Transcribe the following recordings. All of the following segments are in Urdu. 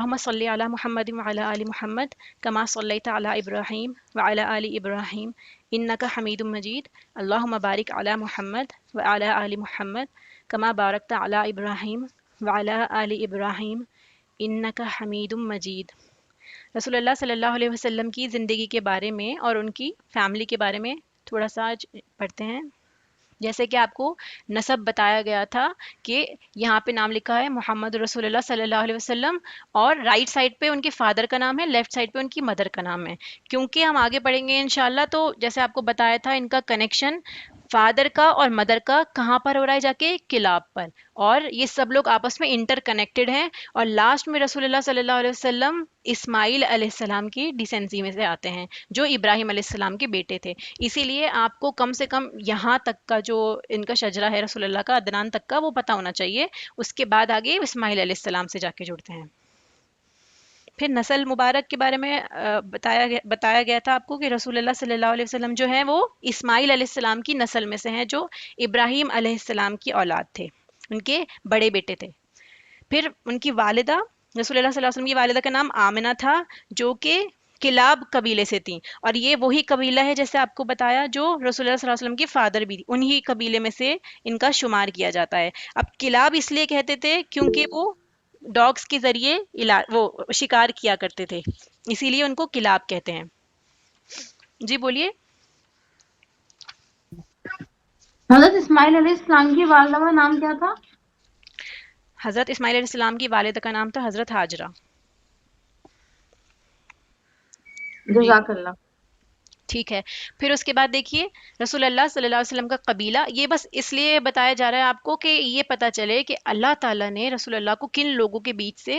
اللهم صل على محمد وعلى آل محمد كما صليت على إبراهيم وعلى آل إبراهيم إنك حميد مجيد. اللهم بارك على محمد وعلى آل محمد كما باركت على إبراهيم وعلى آل إبراهيم إنك حميد مجيد. رسول اللہ صلی اللہ علیہ وسلم کی زندگی کے بارے میں اور ان کی فیملی کے بارے میں تھوڑا سا آج پڑھتے ہیں. جیسے کہ آپ کو نسب بتایا گیا تھا کہ یہاں پہ نام لکھا ہے محمد رسول اللہ صلی اللہ علیہ وسلم، اور رائٹ سائڈ پہ ان کے فادر کا نام ہے، لیفٹ سائڈ پہ ان کی مدر کا نام ہے. کیونکہ ہم آگے پڑھیں گے انشاءاللہ، تو جیسے آپ کو بتایا تھا ان کا کنیکشن فادر کا اور مدر کا کہاں پر ہو رہا ہے، جا کے کلاب پر، اور یہ سب لوگ آپس میں انٹر کنیکٹڈ ہیں. اور لاسٹ میں رسول اللہ صلی اللہ علیہ وسلم اسماعیل علیہ السلام کی ڈیسینسی میں سے آتے ہیں، جو ابراہیم علیہ السلام کے بیٹے تھے. اسی لیے آپ کو کم سے کم یہاں تک کا جو ان کا شجرہ ہے رسول اللہ کا، عدنان تک کا، وہ پتہ ہونا چاہیے. اس کے بعد آگے اسماعیل علیہ السلام سے جا کے جڑتے ہیں. پھر نسل مبارک کے بارے میں بتایا گیا تھا آپ کو کہ رسول اللہ صلی اللہ علیہ وسلم جو ہیں وہ اسماعیل علیہ السلام کی نسل میں سے ہیں، جو ابراہیم علیہ السلام کی اولاد تھے، ان کے بڑے بیٹے تھے. پھر ان کی والدہ، رسول اللہ صلی اللہ علیہ وسلم کی والدہ کا نام آمنہ تھا، جو کہ کلاب قبیلے سے تھیں. اور یہ وہی قبیلہ ہے جیسے آپ کو بتایا جو رسول اللہ صلی اللہ علیہ وسلم کے فادر بھی، انہی قبیلے میں سے ان کا شمار کیا جاتا ہے. اب کلاب اس لیے کہتے تھے کیونکہ وہ ڈاگس کے ذریعے وہ شکار کیا کرتے تھے، اسی لیے ان کو کلاب کہتے ہیں. جی بولیے. حضرت اسماعیل علیہ السلام کی والدہ کا نام کیا تھا؟ حضرت اسماعیل علیہ السلام کی والدہ کا نام تھا حضرت ہاجرہ. جی جزاک اللہ. ٹھیک ہے. پھر اس کے بعد دیکھیے رسول اللہ صلی اللہ علیہ وسلم کا قبیلہ، یہ بس اس لیے بتایا جا رہا ہے آپ کو کہ یہ پتہ چلے کہ اللہ تعالیٰ نے رسول اللہ کو کن لوگوں کے بیچ سے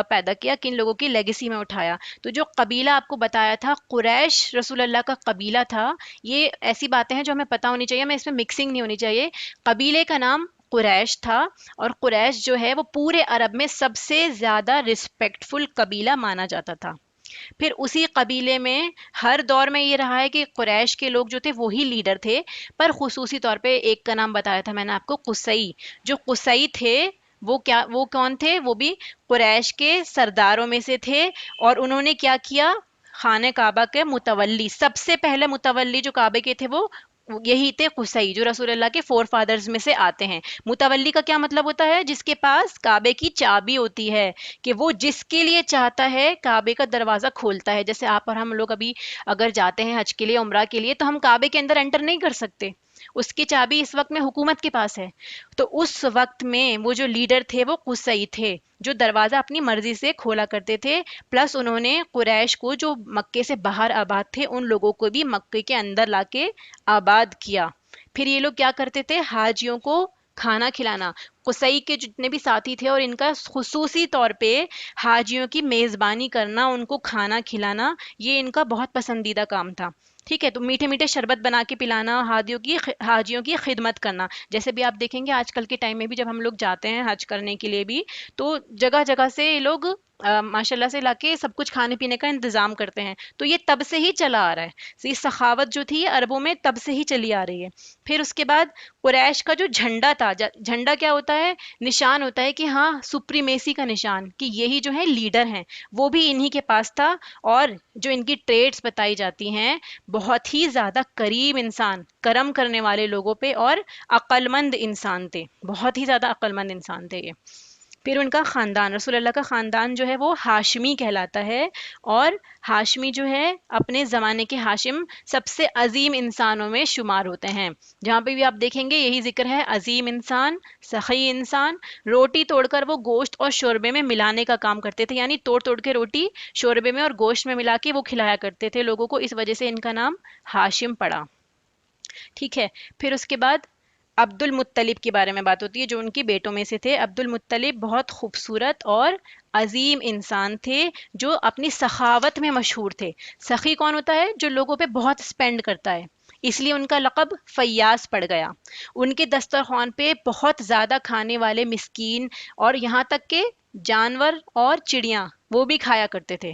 پیدا کیا، کن لوگوں کی لیگیسی میں اٹھایا. تو جو قبیلہ آپ کو بتایا تھا قریش رسول اللہ کا قبیلہ تھا. یہ ایسی باتیں ہیں جو ہمیں پتہ ہونی چاہیے، ہمیں اس میں مکسنگ نہیں ہونی چاہیے. قبیلے کا نام قریش تھا، اور قریش جو ہے وہ پورے عرب میں سب سے زیادہ رسپیکٹفل قبیلہ مانا جاتا تھا. پھر اسی قبیلے میں ہر دور میں یہ رہا ہے کہ قریش کے لوگ جو تھے وہی لیڈر تھے، پر خصوصی طور پہ ایک کا نام بتایا تھا میں نے آپ کو، قصی. جو قصی تھے وہ کون تھے؟ وہ بھی قریش کے سرداروں میں سے تھے. اور انہوں نے کیا کیا؟ خانہ کعبہ کے متولی، سب سے پہلے متولی جو کعبے کے تھے وہ یہی تھے قصی، جو رسول اللہ کے فور فادرز میں سے آتے ہیں. متولی کا کیا مطلب ہوتا ہے؟ جس کے پاس کعبے کی چابی ہوتی ہے، کہ وہ جس کے لیے چاہتا ہے کعبے کا دروازہ کھولتا ہے. جیسے آپ اور ہم لوگ ابھی اگر جاتے ہیں حج کے لیے، عمرہ کے لیے، تو ہم کعبے کے اندر انٹر نہیں کر سکتے، اس کی چابی اس وقت میں حکومت کے پاس ہے. تو اس وقت میں وہ جو لیڈر تھے وہ قصی تھے، جو دروازہ اپنی مرضی سے کھولا کرتے تھے. پلس انہوں نے قریش کو جو مکے سے باہر آباد تھے ان لوگوں کو بھی مکے کے اندر لا کے آباد کیا. پھر یہ لوگ کیا کرتے تھے؟ حاجیوں کو کھانا کھلانا. قصی کے جتنے بھی ساتھی تھے اور ان کا خصوصی طور پہ حاجیوں کی میزبانی کرنا، ان کو کھانا کھلانا، یہ ان کا بہت پسندیدہ کام تھا. ٹھیک ہے. تو میٹھے میٹھے شربت بنا کے پلانا، حاجیوں کی خدمت کرنا. جیسے بھی آپ دیکھیں گے آج کل کے ٹائم میں بھی جب ہم لوگ جاتے ہیں حج کرنے کے لیے بھی، تو جگہ جگہ سے یہ لوگ ماشاء اللہ سے لا کے سب کچھ کھانے پینے کا انتظام کرتے ہیں. تو یہ تب سے ہی چلا آ رہا ہے، یہ سخاوت جو تھی عربوں میں تب سے ہی چلی آ رہی ہے. پھر اس کے بعد قریش کا جو جھنڈا تھا، جھنڈا کیا ہوتا ہے؟ نشان ہوتا ہے کہ ہاں سپریمیسی کا نشان، کہ یہی جو ہے لیڈر ہیں، وہ بھی انہی کے پاس تھا. اور جو ان کی ٹریڈز بتائی جاتی ہیں، بہت ہی زیادہ کریم انسان، کرم کرنے والے لوگوں پہ، اور عقل مند انسان تھے، بہت ہی زیادہ عقل مند انسان تھے یہ. پھر ان کا خاندان، رسول اللہ کا خاندان جو ہے وہ ہاشمی کہلاتا ہے. اور ہاشمی جو ہے اپنے زمانے کے ہاشم سب سے عظیم انسانوں میں شمار ہوتے ہیں. جہاں پہ بھی آپ دیکھیں گے یہی ذکر ہے، عظیم انسان، سخی انسان. روٹی توڑ کر وہ گوشت اور شوربے میں ملانے کا کام کرتے تھے، یعنی توڑ توڑ کے روٹی شوربے میں اور گوشت میں ملا کے وہ کھلایا کرتے تھے لوگوں کو، اس وجہ سے ان کا نام ہاشم پڑا. ٹھیک ہے. پھر اس کے بعد عبد المطلب کے بارے میں بات ہوتی ہے، جو ان کے بیٹوں میں سے تھے. عبد المطلب بہت خوبصورت اور عظیم انسان تھے، جو اپنی سخاوت میں مشہور تھے. سخی کون ہوتا ہے؟ جو لوگوں پہ بہت اسپینڈ کرتا ہے، اس لیے ان کا لقب فیاض پڑ گیا. ان کے دسترخوان پہ بہت زیادہ کھانے والے مسکین، اور یہاں تک کہ جانور اور چڑیاں وہ بھی کھایا کرتے تھے.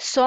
100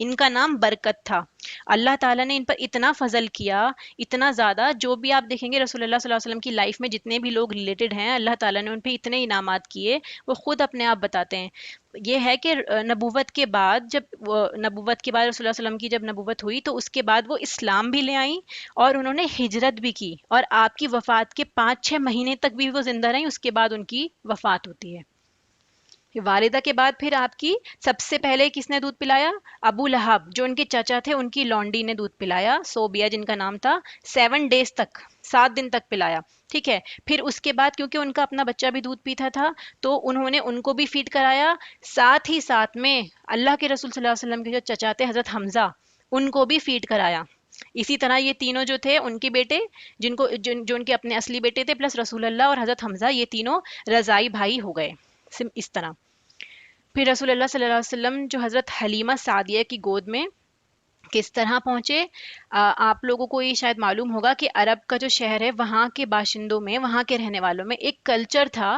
ان کا نام برکت تھا. اللہ تعالیٰ نے ان پر اتنا فضل کیا، اتنا زیادہ. جو بھی آپ دیکھیں گے رسول اللہ صلی اللہ علیہ وسلم کی لائف میں جتنے بھی لوگ ریلیٹڈ ہیں، اللہ تعالیٰ نے ان پہ اتنے انعامات کیے، وہ خود اپنے آپ بتاتے ہیں. یہ ہے کہ نبوت کے بعد، جب نبوت کے بعد رسول اللہ صلی اللہ علیہ وسلم کی جب نبوت ہوئی تو اس کے بعد وہ اسلام بھی لے آئیں اور انہوں نے ہجرت بھی کی، اور آپ کی وفات کے 5-6 مہینے تک بھی وہ زندہ رہیں. اس کے بعد ان کی وفات ہوتی ہے. والدہ کے بعد پھر آپ کی سب سے پہلے کس نے دودھ پلایا؟ ابو لہب، جو ان کے چچا تھے، ان کی لونڈی نے دودھ پلایا، صوبیہ جن کا نام تھا. 7 ڈیز تک، 7 دن تک پلایا. ٹھیک ہے. پھر اس کے بعد کیونکہ ان کا اپنا بچہ بھی دودھ پیتا تھا تو انہوں نے ان کو بھی فیڈ کرایا. ساتھ ہی ساتھ میں اللہ کے رسول صلی اللہ علیہ وسلم کے جو چچا تھے حضرت حمزہ، ان کو بھی فیڈ کرایا. اسی طرح یہ تینوں جو تھے ان کے بیٹے، جو ان کے اپنے اصلی بیٹے تھے، پلس رسول اللہ اور حضرت حمزہ، یہ تینوں رضائی بھائی ہو گئے. اس طرح پھر رسول اللہ صلی اللہ علیہ وسلم جو حضرت حلیمہ سعدیہ کی گود میں کس طرح پہنچے. آپ لوگوں کو یہ شاید معلوم ہوگا کہ عرب کا جو شہر ہے، وہاں کے باشندوں میں، وہاں کے رہنے والوں میں ایک کلچر تھا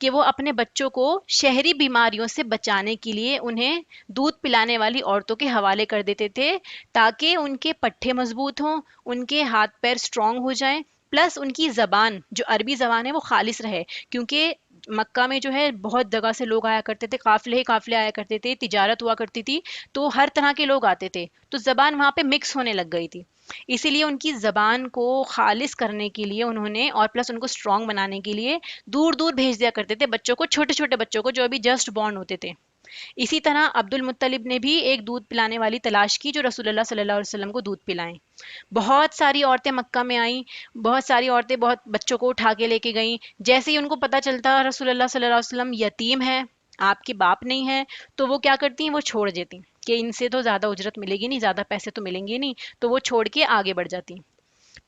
کہ وہ اپنے بچوں کو شہری بیماریوں سے بچانے کے لیے انہیں دودھ پلانے والی عورتوں کے حوالے کر دیتے تھے، تاکہ ان کے پٹھے مضبوط ہوں، ان کے ہاتھ پیر سٹرونگ ہو جائیں، پلس ان کی زبان جو عربی زبان ہے وہ خالص رہے. کیونکہ مکہ میں جو ہے بہت جگہ سے لوگ آیا کرتے تھے، قافلے ہی قافلے آیا کرتے تھے، تجارت ہوا کرتی تھی، تو ہر طرح کے لوگ آتے تھے، تو زبان وہاں پہ مکس ہونے لگ گئی تھی. اسی لیے ان کی زبان کو خالص کرنے کے لیے انہوں نے، اور پلس ان کو اسٹرانگ بنانے کے لیے دور دور بھیج دیا کرتے تھے بچوں کو، چھوٹے چھوٹے بچوں کو جو ابھی جسٹ بورن ہوتے تھے. اسی طرح عبد المطلب نے بھی ایک دودھ پلانے والی تلاش کی جو رسول اللہ صلی اللہ علیہ وسلم کو دودھ پلائیں. بہت ساری عورتیں مکہ میں آئیں، بہت ساری عورتیں بہت بچوں کو اٹھا کے لے کے گئیں. جیسے ہی ان کو پتہ چلتا رسول اللہ صلی اللہ علیہ وسلم یتیم ہے، آپ کے باپ نہیں ہے، تو وہ کیا کرتی ہیں، وہ چھوڑ دیتی کہ ان سے تو زیادہ اجرت ملے گی نہیں، زیادہ پیسے تو ملیں گے نہیں، تو وہ چھوڑ کے آگے بڑھ جاتی.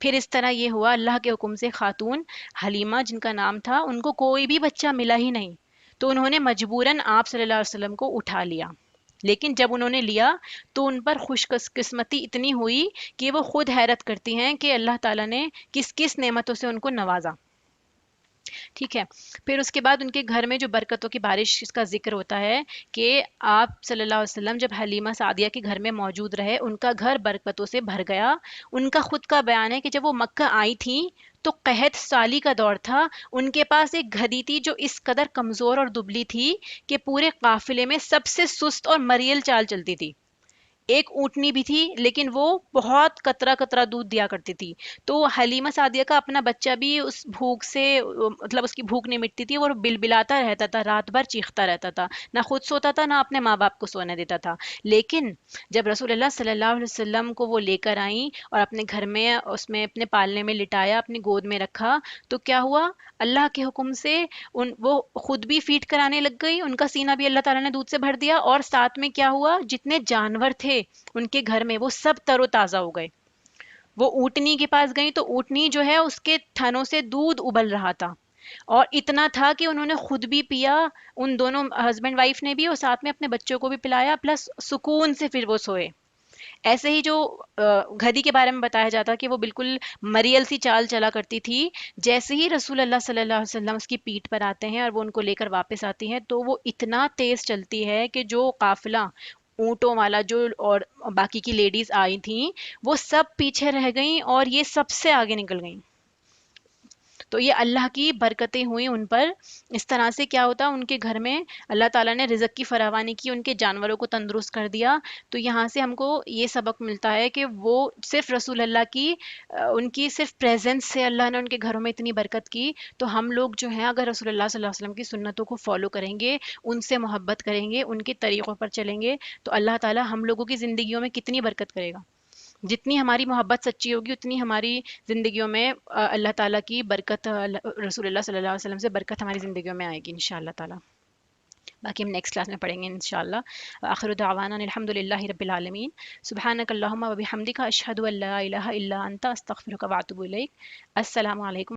پھر اس طرح یہ ہوا اللہ کے حکم سے خاتون حلیمہ جن کا نام تھا، ان کو کوئی بھی بچہ ملا ہی نہیں، تو انہوں نے مجبوراً آپ صلی اللہ علیہ وسلم کو اٹھا لیا. لیکن جب انہوں نے لیا تو ان پر خوش قسمتی اتنی ہوئی کہ وہ خود حیرت کرتی ہیں کہ اللہ تعالیٰ نے کس کس نعمتوں سے ان کو نوازا. ٹھیک ہے. پھر اس کے بعد ان کے گھر میں جو برکتوں کی بارش کا ذکر ہوتا ہے کہ آپ صلی اللہ علیہ وسلم جب حلیمہ سعدیہ کے گھر میں موجود رہے، ان کا گھر برکتوں سے بھر گیا. ان کا خود کا بیان ہے کہ جب وہ مکہ آئی تھیں تو قحط سالی کا دور تھا. ان کے پاس ایک گدھی تھی جو اس قدر کمزور اور دبلی تھی کہ پورے قافلے میں سب سے سست اور مریل چال چلتی تھی. ایک اونٹنی بھی تھی لیکن وہ بہت قطرہ قطرہ دودھ دیا کرتی تھی. تو حلیمہ سعدیہ کا اپنا بچہ بھی اس بھوک سے، مطلب اس کی بھوک نہیں مٹتی تھی، وہ بلبلاتا رہتا تھا، رات بھر چیختا رہتا تھا، نہ خود سوتا تھا نہ اپنے ماں باپ کو سونے دیتا تھا. لیکن جب رسول اللہ صلی اللہ علیہ وسلم کو وہ لے کر آئیں اور اپنے گھر میں اس میں اپنے پالنے میں لٹایا، اپنی گود میں رکھا، تو کیا ہوا، اللہ کے حکم سے وہ خود بھی فیڈ کرانے لگ گئی، ان کا سینہ بھی اللہ تعالیٰ نے دودھ سے بھر دیا، اور ساتھ میں کیا ہوا، جتنے جانور تھے ان کے گھر میں وہ سب تر و تازہ ہو گئے. وہ اونٹنی کے پاس گئی تو اونٹنی جو ہے اس کے تھنوں سے دودھ ابل رہا تھا، اور اتنا تھا کہ انہوں نے خود بھی پیا، ان دونوں ہسبینڈ وائف نے بھی، اور ساتھ میں اپنے بچوں کو بھی پلایا، پلس سکون سے پھر وہ سوئے. ایسے ہی جو گدھی کے بارے میں بتایا جاتا کہ وہ بالکل مریل سی چال چلا کرتی تھی، جیسے ہی رسول اللہ صلی اللہ علیہ وسلم اس کی پیٹھ پر آتے ہیں اور وہ ان کو لے کر واپس آتی ہیں تو وہ اتنا تیز چلتی ہے کہ جو قافلہ اونٹوں والا جو اور باقی کی لیڈیز آئی تھیں وہ سب پیچھے رہ گئیں اور یہ سب سے آگے نکل گئیں. تو یہ اللہ کی برکتیں ہوئیں ان پر. اس طرح سے کیا ہوتا ان کے گھر میں اللہ تعالیٰ نے رزق کی فراوانی کی، ان کے جانوروں کو تندرست کر دیا. تو یہاں سے ہم کو یہ سبق ملتا ہے کہ وہ صرف رسول اللہ کی ان کی صرف پریزنس سے اللہ نے ان کے گھروں میں اتنی برکت کی. تو ہم لوگ جو ہیں اگر رسول اللہ صلی اللہ علیہ وسلم کی سنتوں کو فالو کریں گے، ان سے محبت کریں گے، ان کے طریقوں پر چلیں گے، تو اللہ تعالیٰ ہم لوگوں کی زندگیوں میں کتنی برکت کرے گا. جتنی ہماری محبت سچی ہوگی اتنی ہماری زندگیوں میں اللہ تعالیٰ کی برکت، رسول اللہ صلی اللہ علیہ وسلم سے برکت ہماری زندگیوں میں آئے گی انشاءاللہ تعالیٰ. باقی ہم نیکسٹ کلاس میں پڑھیں گے انشاءاللہ. آخر دعوانا الحمد للہ رب العالمین. سبحانک اللہم و بحمدک اشہد ان لا الہ الا انت استغفرک و اتوب الیک. السلام علیکم.